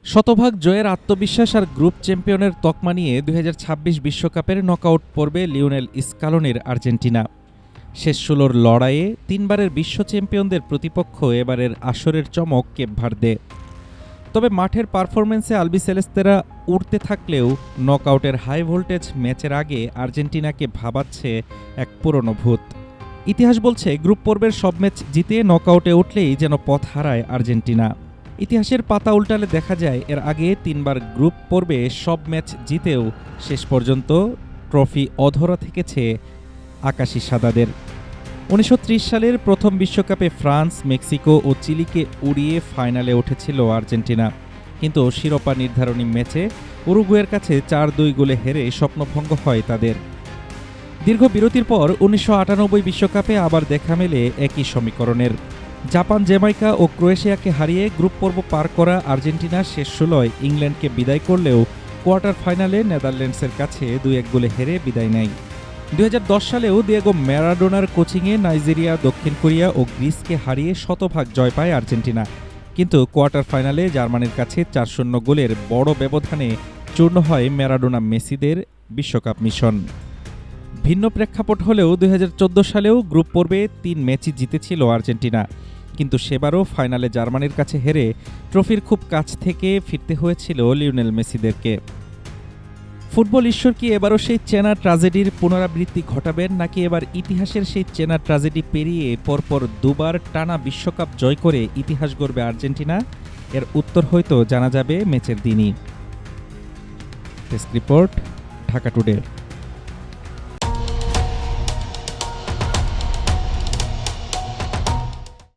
শতভাগ জয়ের আত্মবিশ্বাস আর গ্রুপ চ্যাম্পিয়নের তকমা নিয়ে ২০২৬ বিশ্বকাপের নকআউট পর্বে লিওনেল স্কালোনির আর্জেন্টিনা। শেষ ১৬র লড়াইয়ে তিনবারের বিশ্ব চ্যাম্পিয়নদের প্রতিপক্ষ এবারের আসরের চমক কেপ ভার্দে। তবে মাঠের পারফরম্যান্সে আলবিসেলেস্তেরা উড়তে থাকলেও নকআউটের হাই ভোল্টেজ ম্যাচের আগে আর্জেন্টিনাকে ভাবাচ্ছে এক পুরনো ভূত। ইতিহাস বলছে গ্রুপ পর্বের সব ম্যাচ জিতে নকআউটে উঠলেই যেন পথ হারায় আর্জেন্টিনা। ইতিহাসের পাতা উল্টালে দেখা যায় এর আগে তিনবার গ্রুপ পর্বে সব ম্যাচ জিতেও শেষ পর্যন্ত ট্রফি অধরা থেকেছে আকাশি সাদাদের। ১৯৩০ সালের প্রথম বিশ্বকাপে ফ্রান্স, মেক্সিকো ও চিলিকে উড়িয়ে ফাইনালে উঠেছিল আর্জেন্টিনা, কিন্তু শিরোপা নির্ধারণী ম্যাচে উরুগুয়ের কাছে ৪-২ গোলে হেরে স্বপ্নভঙ্গ হয় তাদের। দীর্ঘ বিরতির পর ১৯৯৮ বিশ্বকাপে আবার দেখা মেলে একই সমীকরণের। জাপান, জ্যামাইকা ও ক্রোয়েশিয়াকে হারিয়ে গ্রুপ পর্ব পার করা আর্জেন্টিনা শেষ ১৬য় ইংল্যান্ডকে বিদায় করলেও কোয়ার্টার ফাইনালে নেদারল্যান্ডসের কাছে ২-১ গোলে হেরে বিদায় নেয়। ২০১০ সালেও দিয়েগো ম্যারাডোনার কোচিংয়ে নাইজেরিয়া, দক্ষিণ কোরিয়া ও গ্রিসকে হারিয়ে শতভাগ জয় পায় আর্জেন্টিনা, কিন্তু কোয়ার্টার ফাইনালে জার্মানির কাছে ৪-০ গোলের বড় ব্যবধানে চূর্ণ হয় ম্যারাডোনা মেসিদের বিশ্বকাপ মিশন। ভিন্ন প্রেক্ষাপট হলেও ২০১৪ সালেও গ্রুপ পর্বে ৩ ম্যাচই জিতেছিল আর্জেন্টিনা, কিন্তু সেবারও ফাইনালে জার্মানির কাছে হেরে ট্রফির খুব কাছ থেকে ফিরতে হয়েছিল লিওনেল মেসিদেরকে। ফুটবল ঈশ্বর কি এবারও সেই চেনা ট্র্যাজেডির পুনরাবৃত্তি ঘটাবেন, নাকি এবার ইতিহাসের সেই চেনা ট্র্যাজেডি পেরিয়ে পরপর দুবার টানা বিশ্বকাপ জয় করে ইতিহাস গড়বে আর্জেন্টিনা? এর উত্তর হয়তো জানা যাবে ম্যাচের দিনই। Desk report, Dhaka today.